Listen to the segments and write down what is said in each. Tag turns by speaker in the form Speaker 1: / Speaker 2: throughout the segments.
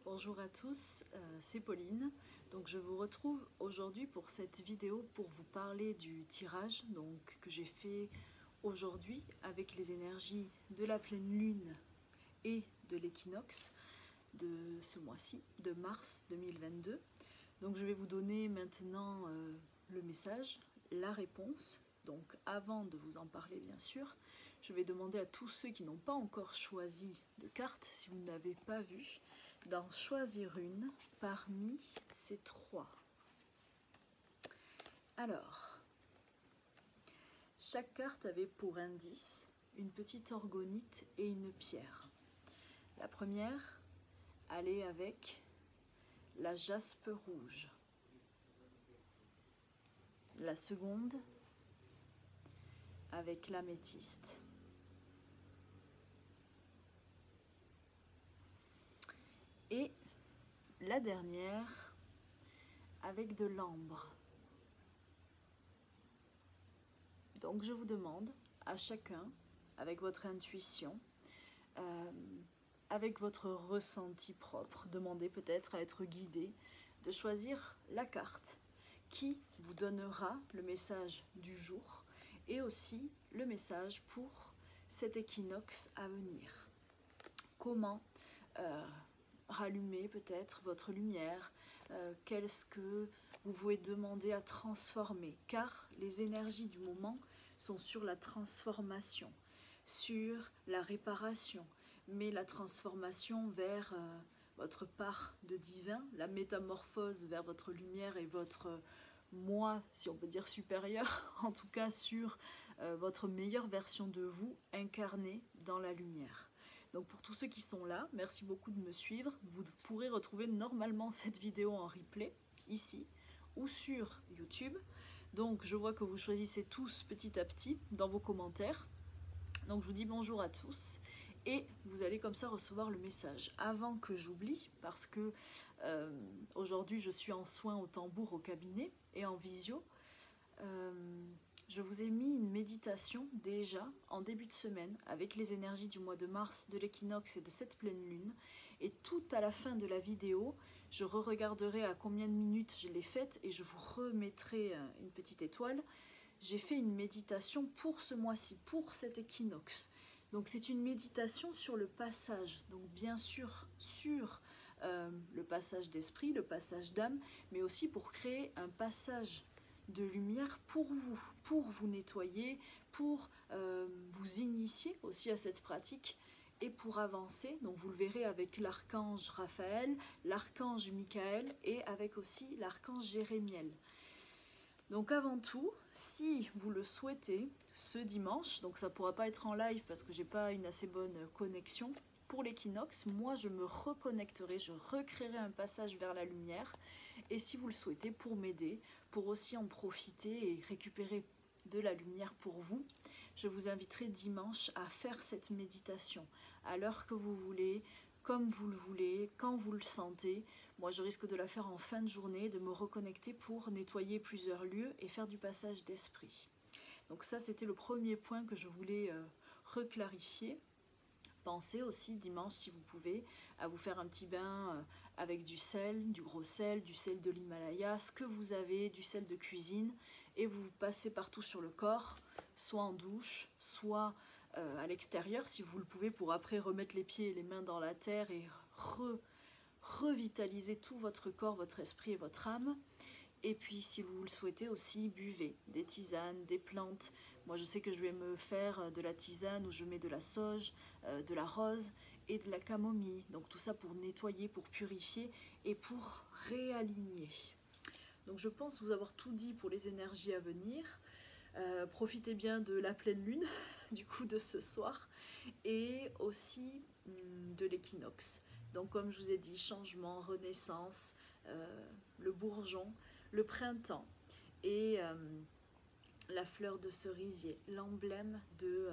Speaker 1: Bonjour à tous, c'est Pauline. Donc je vous retrouve aujourd'hui pour cette vidéo pour vous parler du tirage que j'ai fait aujourd'hui avec les énergies de la pleine lune et de l'équinoxe de ce mois-ci, de mars 2022. Donc je vais vous donner maintenant le message, la réponse. Donc avant de vous en parler bien sûr, je vais demander à tous ceux qui n'ont pas encore choisi de carte, si vous ne l'avez pas vu, d'en choisir une parmi ces trois. Alors, chaque carte avait pour indice une petite orgonite et une pierre. La première allait avec la jaspe rouge. La seconde avec l'améthyste. Et la dernière avec de l'ambre. Donc je vous demande à chacun, avec votre intuition, avec votre ressenti propre, demandez peut-être à être guidé, de choisir la carte qui vous donnera le message du jour et aussi le message pour cet équinoxe à venir. Comment rallumer peut-être votre lumière, qu'est-ce que vous pouvez demander à transformer, car les énergies du moment sont sur la transformation, sur la réparation, mais la transformation vers votre part de divin, la métamorphose vers votre lumière et votre moi, si on peut dire supérieur, en tout cas sur votre meilleure version de vous incarnée dans la lumière. Donc pour tous ceux qui sont là, merci beaucoup de me suivre. Vous pourrez retrouver normalement cette vidéo en replay, ici, ou sur YouTube. Donc je vois que vous choisissez tous petit à petit dans vos commentaires. Donc je vous dis bonjour à tous. Et vous allez comme ça recevoir le message. Avant que j'oublie, parce que aujourd'hui je suis en soins au tambour au cabinet et en visio, je vous ai mis une méditation déjà en début de semaine avec les énergies du mois de mars, de l'équinoxe et de cette pleine lune. Et tout à la fin de la vidéo, je re-regarderai à combien de minutes je l'ai faite et je vous remettrai une petite étoile. J'ai fait une méditation pour ce mois-ci, pour cet équinoxe. Donc c'est une méditation sur le passage, donc bien sûr sur le passage d'esprit, le passage d'âme, mais aussi pour créer un passage de lumière pour vous nettoyer, pour vous initier aussi à cette pratique et pour avancer. Donc vous le verrez avec l'archange Raphaël, l'archange Michael et avec aussi l'archange Jérémiel. Donc avant tout, si vous le souhaitez, ce dimanche, donc ça ne pourra pas être en live parce que j'ai pas une assez bonne connexion, pour l'équinoxe, moi je me reconnecterai, je recréerai un passage vers la lumière. Et si vous le souhaitez, pour m'aider, pour aussi en profiter et récupérer de la lumière pour vous, je vous inviterai dimanche à faire cette méditation à l'heure que vous voulez, comme vous le voulez, quand vous le sentez. Moi je risque de la faire en fin de journée, de me reconnecter pour nettoyer plusieurs lieux et faire du passage d'esprit. Donc ça c'était le premier point que je voulais reclarifier. Pensez aussi dimanche, si vous pouvez, à vous faire un petit bain avec du sel, du gros sel, du sel de l'Himalaya, ce que vous avez, du sel de cuisine, et vous passez partout sur le corps, soit en douche, soit à l'extérieur, si vous le pouvez, pour après remettre les pieds et les mains dans la terre et revitaliser tout votre corps, votre esprit et votre âme. Et puis si vous le souhaitez aussi, buvez des tisanes, des plantes. Moi je sais que je vais me faire de la tisane où je mets de la sauge, de la rose et de la camomille. Donc tout ça pour nettoyer, pour purifier et pour réaligner. Donc je pense vous avoir tout dit pour les énergies à venir. Profitez bien de la pleine lune, du coup de ce soir, et aussi de l'équinoxe. Donc comme je vous ai dit, changement, renaissance, le bourgeon, le printemps et la fleur de cerisier, l'emblème de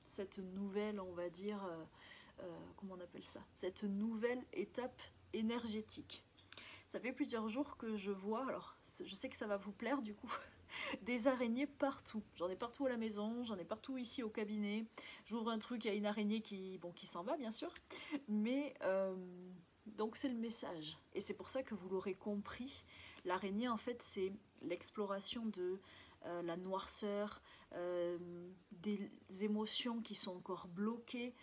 Speaker 1: cette nouvelle, on va dire, comment on appelle ça, cette nouvelle étape énergétique. Ça fait plusieurs jours que je vois, alors je sais que ça va vous plaire du coup, des araignées partout. J'en ai partout à la maison, j'en ai partout ici au cabinet. J'ouvre un truc, il y a une araignée qui s'en va bien sûr, mais Donc c'est le message. Et c'est pour ça que vous l'aurez compris, l'araignée en fait c'est l'exploration de la noirceur, des émotions qui sont encore bloquées.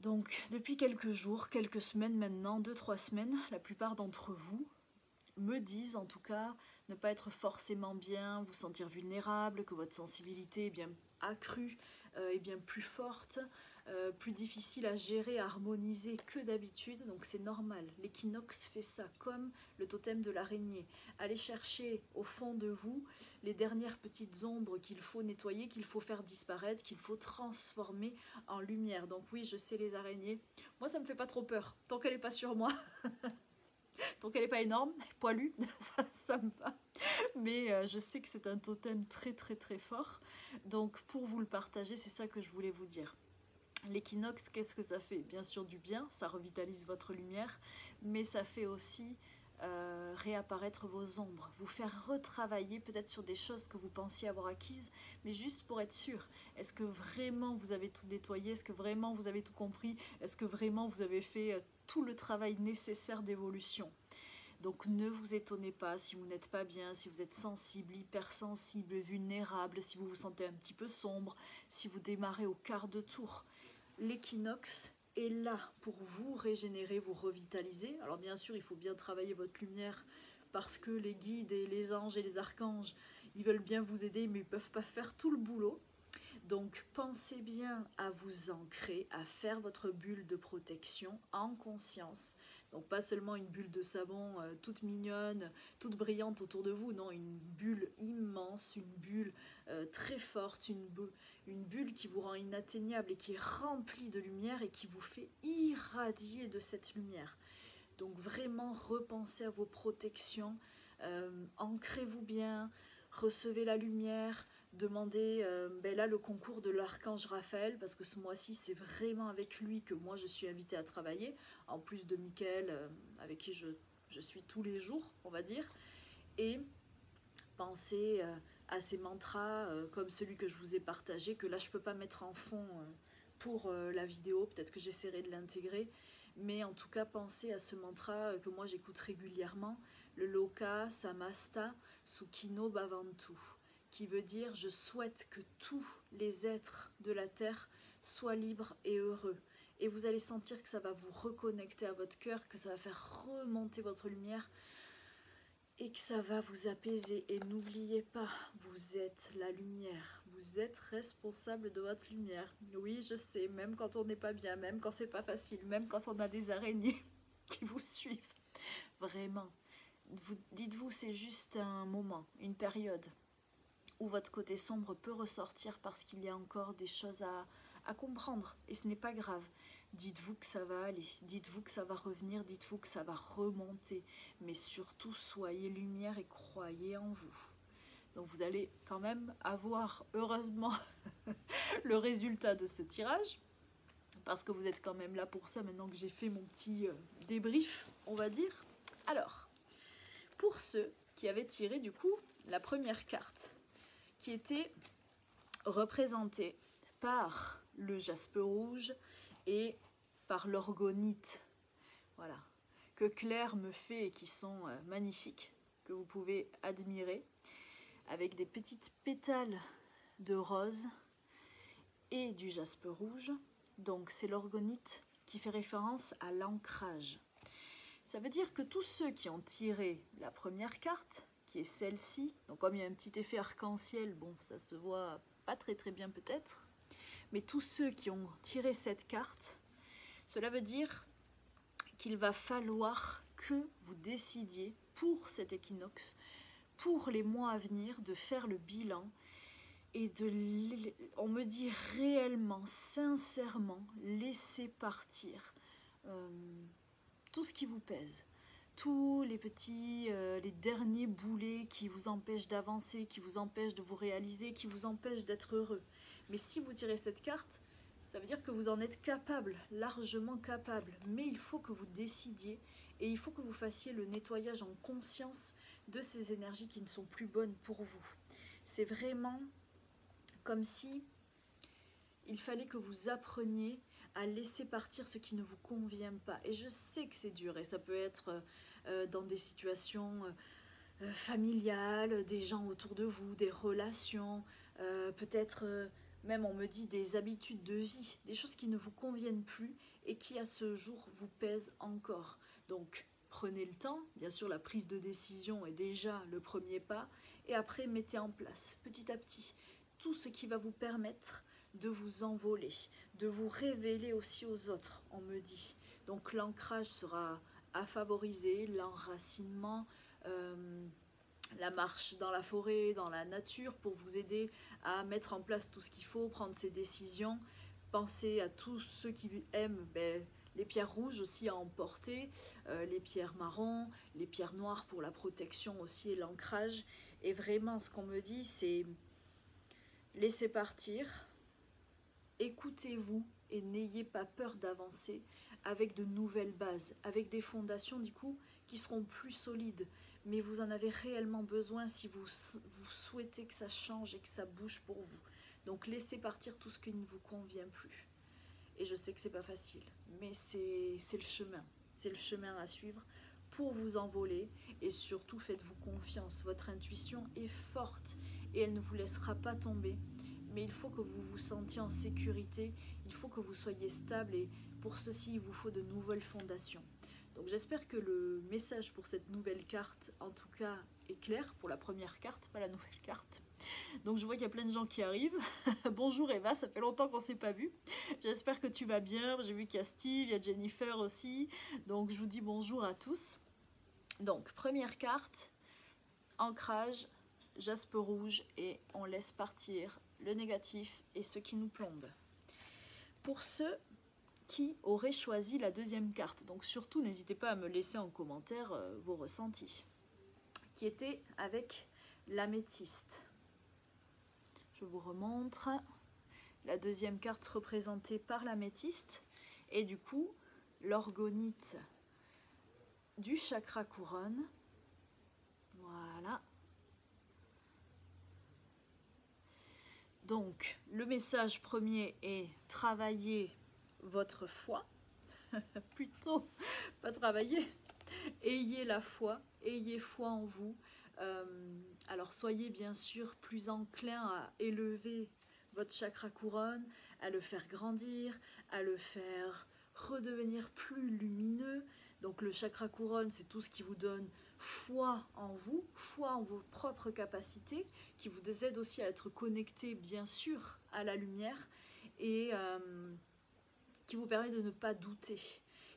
Speaker 1: Donc depuis quelques jours, quelques semaines maintenant, 2-3 semaines, la plupart d'entre vous me disent en tout cas ne pas être forcément bien, vous sentir vulnérable, que votre sensibilité est bien accrue, est bien plus forte, plus difficile à gérer, à harmoniser que d'habitude, donc c'est normal. L'équinoxe fait ça, comme le totem de l'araignée. Allez chercher au fond de vous les dernières petites ombres qu'il faut nettoyer, qu'il faut faire disparaître, qu'il faut transformer en lumière. Donc oui, je sais les araignées, moi ça me fait pas trop peur, tant qu'elle n'est pas sur moi. Donc elle n'est pas énorme, poilue, ça me va. Mais je sais que c'est un totem très très très fort. Donc pour vous le partager, c'est ça que je voulais vous dire. L'équinoxe, qu'est-ce que ça fait? Bien sûr du bien, ça revitalise votre lumière, mais ça fait aussi réapparaître vos ombres, vous faire retravailler peut-être sur des choses que vous pensiez avoir acquises, mais juste pour être sûr. Est-ce que vraiment vous avez tout nettoyé? Est-ce que vraiment vous avez tout compris? Est-ce que vraiment vous avez fait tout le travail nécessaire d'évolution? Donc ne vous étonnez pas si vous n'êtes pas bien, si vous êtes sensible, hypersensible, vulnérable, si vous vous sentez un petit peu sombre, si vous démarrez au quart de tour. L'équinoxe est là pour vous régénérer, vous revitaliser. Alors bien sûr, il faut bien travailler votre lumière parce que les guides et les anges et les archanges, ils veulent bien vous aider, mais ils ne peuvent pas faire tout le boulot. Donc pensez bien à vous ancrer, à faire votre bulle de protection en conscience. Donc pas seulement une bulle de savon toute mignonne, toute brillante autour de vous, non, une bulle immense, une bulle très forte, une bulle qui vous rend inatteignable et qui est remplie de lumière et qui vous fait irradier de cette lumière. Donc vraiment repensez à vos protections, ancrez-vous bien, recevez la lumière, demandez là le concours de l'archange Raphaël, parce que ce mois-ci c'est vraiment avec lui que moi je suis invitée à travailler, en plus de Mickaël avec qui je suis tous les jours, on va dire. Et pensez à ces mantras comme celui que je vous ai partagé, que là je ne peux pas mettre en fond pour la vidéo, peut-être que j'essaierai de l'intégrer, mais en tout cas pensez à ce mantra que moi j'écoute régulièrement, le Loka Samasta Sukhino Bhavantu, qui veut dire je souhaite que tous les êtres de la terre soient libres et heureux. Et vous allez sentir que ça va vous reconnecter à votre cœur, que ça va faire remonter votre lumière et que ça va vous apaiser. Et n'oubliez pas, vous êtes la lumière, vous êtes responsable de votre lumière. Oui, je sais, même quand on n'est pas bien, même quand c'est pas facile, même quand on a des araignées qui vous suivent, vraiment, dites-vous c'est juste un moment, une période où votre côté sombre peut ressortir parce qu'il y a encore des choses à comprendre, et ce n'est pas grave. Dites-vous que ça va aller, dites-vous que ça va revenir, dites-vous que ça va remonter, mais surtout soyez lumière et croyez en vous. Donc vous allez quand même avoir, heureusement, le résultat de ce tirage, parce que vous êtes quand même là pour ça maintenant que j'ai fait mon petit débrief, on va dire. Alors, pour ceux qui avaient tiré du coup la première carte, qui était représentée par le jaspe rouge et par l'orgonite, voilà, que Claire me fait et qui sont magnifiques, que vous pouvez admirer, avec des petites pétales de rose et du jaspe rouge. Donc c'est l'orgonite qui fait référence à l'ancrage. Ça veut dire que tous ceux qui ont tiré la première carte, qui est celle-ci, donc comme il y a un petit effet arc-en-ciel, bon, ça se voit pas très très bien peut-être, mais tous ceux qui ont tiré cette carte, cela veut dire qu'il va falloir que vous décidiez pour cet équinoxe, pour les mois à venir, de faire le bilan et on me dit réellement, sincèrement, laisser partir tout ce qui vous pèse, tous les petits, les derniers boulets qui vous empêchent d'avancer, qui vous empêchent de vous réaliser, qui vous empêchent d'être heureux. Mais si vous tirez cette carte, ça veut dire que vous en êtes capable, largement capable, mais il faut que vous décidiez et il faut que vous fassiez le nettoyage en conscience de ces énergies qui ne sont plus bonnes pour vous. C'est vraiment comme si il fallait que vous appreniez à laisser partir ce qui ne vous convient pas. Et je sais que c'est dur, et ça peut être dans des situations familiales, des gens autour de vous, des relations, peut-être même on me dit des habitudes de vie, des choses qui ne vous conviennent plus et qui à ce jour vous pèsent encore. Donc prenez le temps, bien sûr la prise de décision est déjà le premier pas, et après mettez en place petit à petit tout ce qui va vous permettre de vous envoler, de vous révéler aussi aux autres, on me dit. Donc l'ancrage sera à favoriser, l'enracinement, la marche dans la forêt, dans la nature, pour vous aider à mettre en place tout ce qu'il faut, prendre ses décisions. Pensez à tous ceux qui aiment les pierres rouges aussi à emporter, les pierres marron, les pierres noires pour la protection aussi et l'ancrage. Et vraiment, ce qu'on me dit, c'est laissez partir, écoutez-vous et n'ayez pas peur d'avancer avec de nouvelles bases, avec des fondations du coup qui seront plus solides. Mais vous en avez réellement besoin si vous souhaitez que ça change et que ça bouge pour vous. Donc laissez partir tout ce qui ne vous convient plus. Et je sais que c'est pas facile, mais c'est le chemin à suivre pour vous envoler. Et surtout faites-vous confiance, votre intuition est forte et elle ne vous laissera pas tomber. Mais il faut que vous vous sentiez en sécurité, il faut que vous soyez stable, et pour ceci il vous faut de nouvelles fondations. Donc j'espère que le message pour cette nouvelle carte, en tout cas, est clair pour la première carte, pas la nouvelle carte. Donc je vois qu'il y a plein de gens qui arrivent. Bonjour Eva, ça fait longtemps qu'on ne s'est pas vu. J'espère que tu vas bien. J'ai vu qu'il y a Steve, il y a Jennifer aussi. Donc je vous dis bonjour à tous. Donc première carte, ancrage, jaspe rouge, et on laisse partir le négatif et ce qui nous plombe. Pour ceux qui auraient choisi la deuxième carte, donc surtout n'hésitez pas à me laisser en commentaire vos ressentis, qui était avec l'améthyste. Je vous remontre la deuxième carte représentée par l'améthyste, et du coup l'orgonite du chakra couronne. Voilà. Donc le message premier est travailler votre foi, plutôt pas travailler, ayez la foi, ayez foi en vous. Alors soyez bien sûr plus enclin à élever votre chakra couronne, à le faire grandir, à le faire redevenir plus lumineux. Donc le chakra couronne, c'est tout ce qui vous donne foi en vous, foi en vos propres capacités, qui vous aide aussi à être connecté bien sûr à la lumière, et qui vous permet de ne pas douter,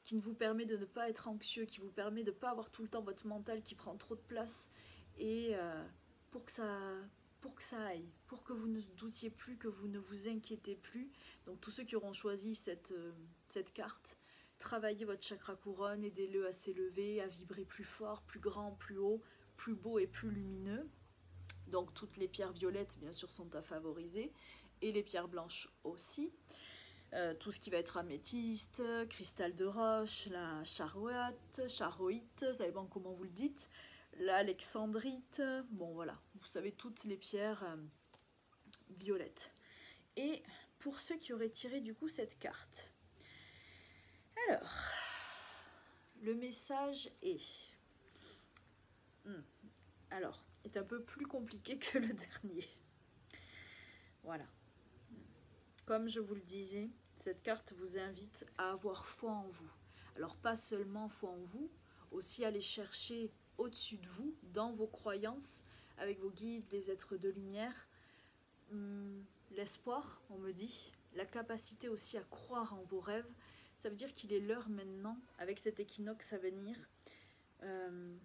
Speaker 1: qui vous permet de ne pas être anxieux, qui vous permet de ne pas avoir tout le temps votre mental qui prend trop de place, et pour que ça aille, pour que vous ne doutiez plus, que vous ne vous inquiétez plus. Donc tous ceux qui auront choisi cette carte, travaillez votre chakra couronne, aidez-le à s'élever, à vibrer plus fort, plus grand, plus haut, plus beau et plus lumineux. Donc toutes les pierres violettes bien sûr sont à favoriser, et les pierres blanches aussi. Tout ce qui va être améthyste, cristal de roche, la charoïte, ça dépend comment vous le dites, l'alexandrite, bon voilà, vous savez toutes les pierres violettes. Et pour ceux qui auraient tiré du coup cette carte, alors, le message est un peu plus compliqué que le dernier. Voilà. Comme je vous le disais, cette carte vous invite à avoir foi en vous. Alors pas seulement foi en vous, aussi aller chercher au-dessus de vous, dans vos croyances, avec vos guides, les êtres de lumière, l'espoir, on me dit, la capacité aussi à croire en vos rêves. Ça veut dire qu'il est l'heure maintenant, avec cet équinoxe à venir, de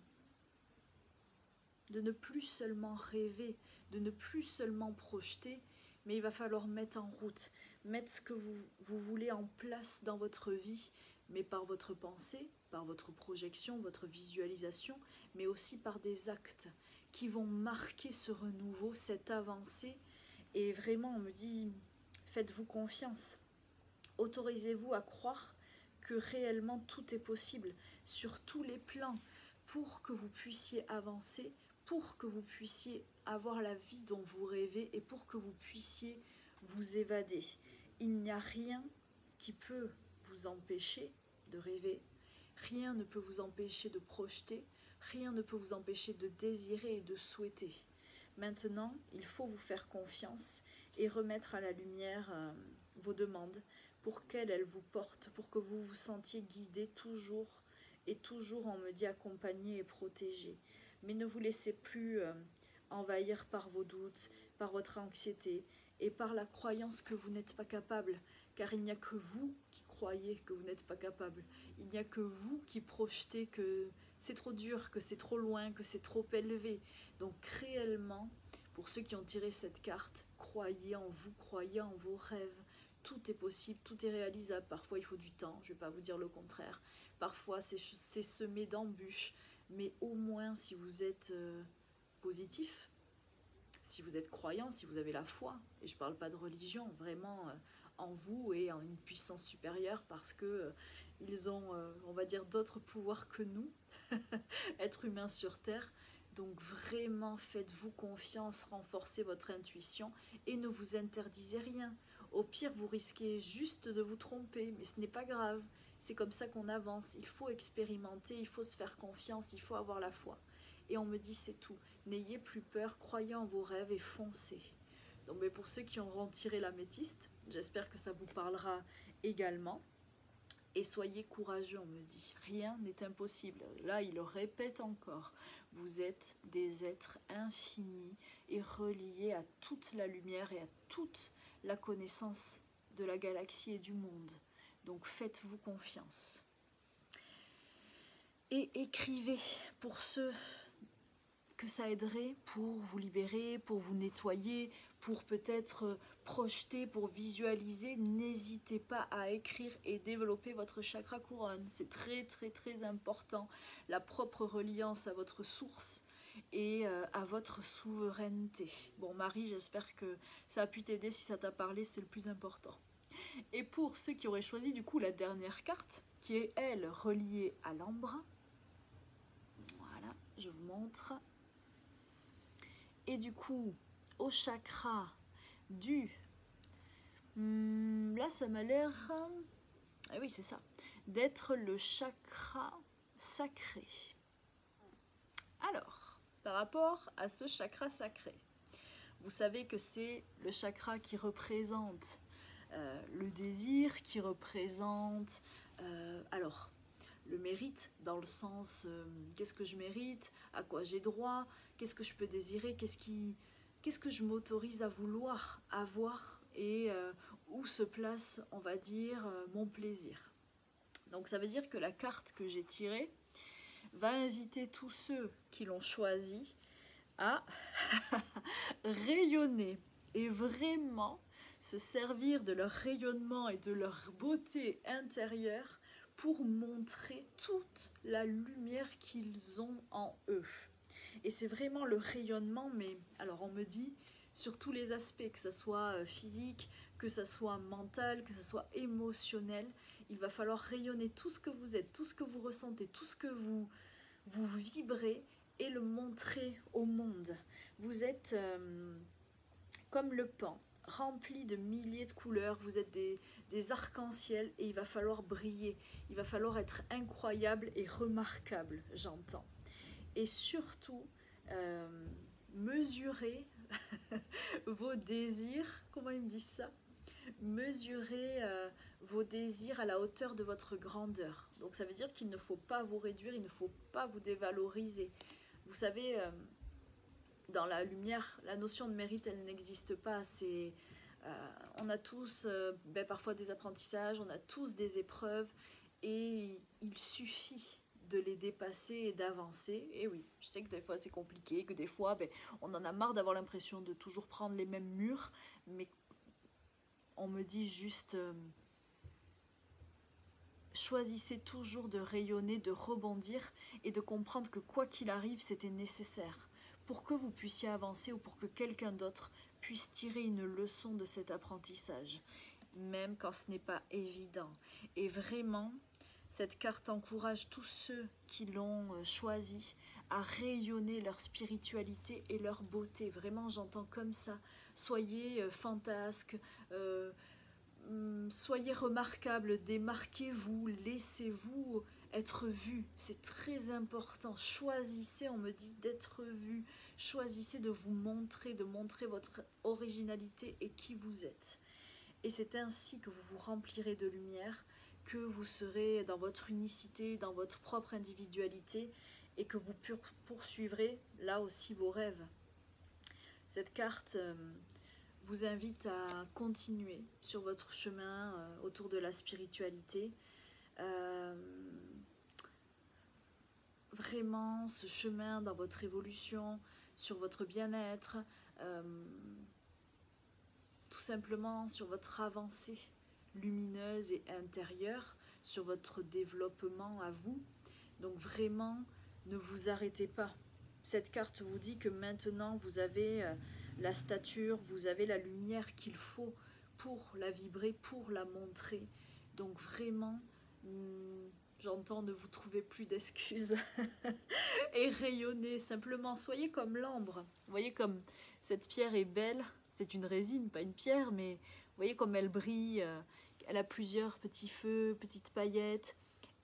Speaker 1: ne plus seulement rêver, de ne plus seulement projeter, mais il va falloir mettre en route, mettre ce que vous voulez en place dans votre vie, mais par votre pensée, par votre projection, votre visualisation, mais aussi par des actes qui vont marquer ce renouveau, cette avancée. Et vraiment, on me dit, faites-vous confiance. Autorisez-vous à croire que réellement tout est possible sur tous les plans pour que vous puissiez avancer, pour que vous puissiez avoir la vie dont vous rêvez et pour que vous puissiez vous évader. Il n'y a rien qui peut vous empêcher de rêver, rien ne peut vous empêcher de projeter, rien ne peut vous empêcher de désirer et de souhaiter. Maintenant, il faut vous faire confiance et remettre à la lumière vos demandes pour qu'elles vous portent, pour que vous vous sentiez guidé toujours et toujours, on me dit, accompagné et protégé. Mais ne vous laissez plus envahir par vos doutes, par votre anxiété et par la croyance que vous n'êtes pas capable, car il n'y a que vous qui croyez que vous n'êtes pas capable. Il n'y a que vous qui projetez que c'est trop dur, que c'est trop loin, que c'est trop élevé. Donc réellement, pour ceux qui ont tiré cette carte, croyez en vous, croyez en vos rêves. Tout est possible, tout est réalisable. Parfois il faut du temps, je ne vais pas vous dire le contraire. Parfois c'est semé d'embûches, mais au moins si vous êtes positif, si vous êtes croyant, si vous avez la foi, et je ne parle pas de religion, vraiment en vous et en une puissance supérieure, parce que ils ont, on va dire, d'autres pouvoirs que nous, êtres humains sur Terre. Donc vraiment, faites-vous confiance, renforcez votre intuition et ne vous interdisez rien. Au pire, vous risquez juste de vous tromper, mais ce n'est pas grave. C'est comme ça qu'on avance. Il faut expérimenter, il faut se faire confiance, il faut avoir la foi. Et on me dit, c'est tout. N'ayez plus peur, croyez en vos rêves et foncez. Donc mais pour ceux qui auront tiré l'améthyste, j'espère que ça vous parlera également. Et soyez courageux, on me dit. Rien n'est impossible. Là, il le répète encore. Vous êtes des êtres infinis et reliés à toute la lumière et à toute la connaissance de la galaxie et du monde. Donc faites-vous confiance. Et écrivez pour ceux que ça aiderait, pour vous libérer, pour vous nettoyer, pour peut-être projeter, pour visualiser. N'hésitez pas à écrire et développer votre chakra couronne. C'est très très très important. La propre reliance à votre source et à votre souveraineté. Bon Marie, j'espère que ça a pu t'aider. Si ça t'a parlé, c'est le plus important. Et pour ceux qui auraient choisi du coup la dernière carte, qui est elle reliée à l'embrun, voilà, je vous montre. Et du coup, au chakra du... là, ça m'a l'air... ah oui, c'est ça. D'être le chakra sacré. Alors, par rapport à ce chakra sacré, vous savez que c'est le chakra qui représente le désir, qui représente... alors, le mérite dans le sens qu'est-ce que je mérite, à quoi j'ai droit, qu'est-ce que je peux désirer, qu'est-ce que je m'autorise à vouloir avoir et où se place, on va dire, mon plaisir. Donc ça veut dire que la carte que j'ai tirée va inviter tous ceux qui l'ont choisi à rayonner et vraiment se servir de leur rayonnement et de leur beauté intérieure pour montrer toute la lumière qu'ils ont en eux. Et c'est vraiment le rayonnement, mais alors on me dit sur tous les aspects, que ce soit physique, que ce soit mental, que ce soit émotionnel, il va falloir rayonner tout ce que vous êtes, tout ce que vous ressentez, tout ce que vous vibrez et le montrer au monde. Vous êtes comme le pan, rempli de milliers de couleurs, vous êtes des arcs-en-ciel et il va falloir briller, il va falloir être incroyable et remarquable, j'entends. Et surtout, mesurer vos désirs, comment ils me disent ça? Mesurer vos désirs à la hauteur de votre grandeur. Donc ça veut dire qu'il ne faut pas vous réduire, il ne faut pas vous dévaloriser. Vous savez... dans la lumière, la notion de mérite, elle n'existe pas. On a tous parfois des apprentissages, on a tous des épreuves et il suffit de les dépasser et d'avancer. Et oui, je sais que des fois c'est compliqué, que des fois on en a marre d'avoir l'impression de toujours prendre les mêmes murs, mais on me dit juste choisissez toujours de rayonner, de rebondir et de comprendre que quoi qu'il arrive, c'était nécessaire pour que vous puissiez avancer ou pour que quelqu'un d'autre puisse tirer une leçon de cet apprentissage, même quand ce n'est pas évident. Et vraiment, cette carte encourage tous ceux qui l'ont choisi à rayonner leur spiritualité et leur beauté. Vraiment, j'entends comme ça. Soyez fantasques, soyez remarquable, démarquez-vous, laissez-vous être vu, c'est très important. Choisissez, on me dit, d'être vu. Choisissez de vous montrer, de montrer votre originalité et qui vous êtes. Et c'est ainsi que vous vous remplirez de lumière, que vous serez dans votre unicité, dans votre propre individualité, et que vous poursuivrez là aussi vos rêves. Cette carte vous invite à continuer sur votre chemin autour de la spiritualité. Vraiment ce chemin dans votre évolution, sur votre bien-être, tout simplement sur votre avancée lumineuse et intérieure, sur votre développement à vous. Donc vraiment, ne vous arrêtez pas. Cette carte vous dit que maintenant vous avez la stature, vous avez la lumière qu'il faut pour la vibrer, pour la montrer. Donc vraiment, j'entends, ne vous trouvez plus d'excuses et rayonnez, simplement soyez comme l'ambre. Vous voyez comme cette pierre est belle, c'est une résine, pas une pierre, mais vous voyez comme elle brille, elle a plusieurs petits feux, petites paillettes,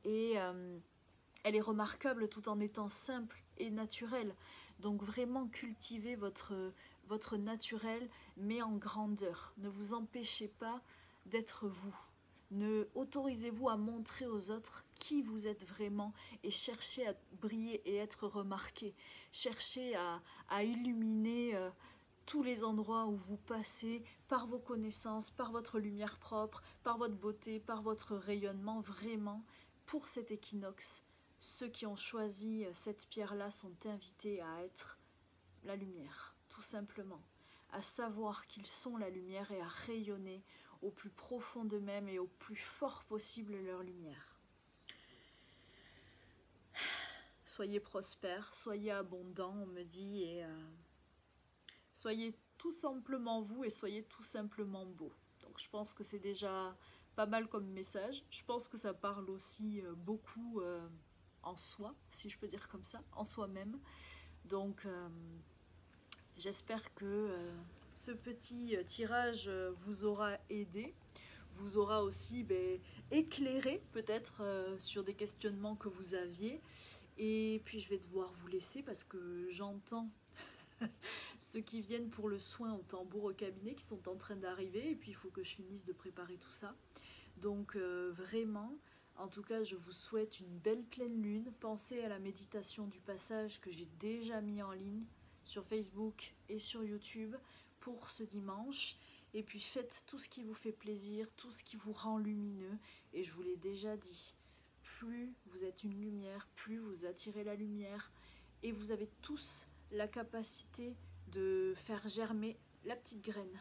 Speaker 1: et elle est remarquable tout en étant simple et naturelle. Donc vraiment cultivez votre naturel, mais en grandeur. Ne vous empêchez pas d'être vous. Ne autorisez-vous à montrer aux autres qui vous êtes vraiment et cherchez à briller et être remarqué. Cherchez à illuminer tous les endroits où vous passez par vos connaissances, par votre lumière propre, par votre beauté, par votre rayonnement. Vraiment, pour cet équinoxe, ceux qui ont choisi cette pierre-là sont invités à être la lumière, tout simplement, à savoir qu'ils sont la lumière et à rayonner au plus profond d'eux-mêmes et au plus fort possible leur lumière. Soyez prospères, soyez abondants, on me dit, et soyez tout simplement vous et soyez tout simplement beau. Donc je pense que c'est déjà pas mal comme message. Je pense que ça parle aussi beaucoup en soi, si je peux dire comme ça, en soi-même. Donc j'espère que ce petit tirage vous aura aidé, vous aura aussi éclairé peut-être sur des questionnements que vous aviez. Et puis je vais devoir vous laisser parce que j'entends ceux qui viennent pour le soin au tambour au cabinet qui sont en train d'arriver, et puis il faut que je finisse de préparer tout ça. Donc vraiment, en tout cas, je vous souhaite une belle pleine lune. Pensez à la méditation du passage que j'ai déjà mis en ligne sur Facebook et sur YouTube pour ce dimanche. Et puis faites tout ce qui vous fait plaisir, tout ce qui vous rend lumineux. Et je vous l'ai déjà dit, plus vous êtes une lumière, plus vous attirez la lumière. Et vous avez tous la capacité de faire germer la petite graine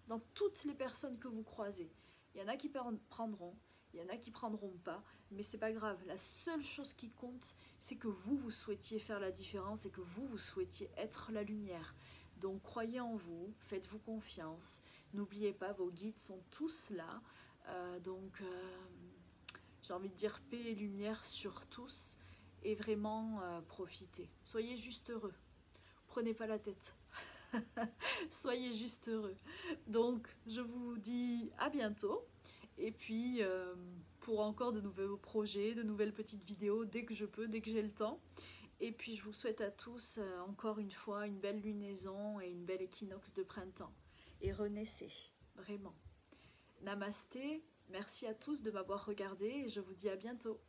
Speaker 1: dans toutes les personnes que vous croisez. Il y en a qui prendront, il y en a qui prendront pas, mais c'est pas grave. La seule chose qui compte, c'est que vous souhaitiez faire la différence et que vous souhaitiez être la lumière. Donc croyez en vous, faites-vous confiance. N'oubliez pas, vos guides sont tous là. J'ai envie de dire paix et lumière sur tous et vraiment profitez. Soyez juste heureux. Prenez pas la tête. Soyez juste heureux. Donc, je vous dis à bientôt. Et puis, pour encore de nouveaux projets, de nouvelles petites vidéos, dès que je peux, dès que j'ai le temps. Et puis, je vous souhaite à tous, encore une fois, une belle lunaison et une belle équinoxe de printemps. Et renaissez, vraiment. Namasté, merci à tous de m'avoir regardé et je vous dis à bientôt.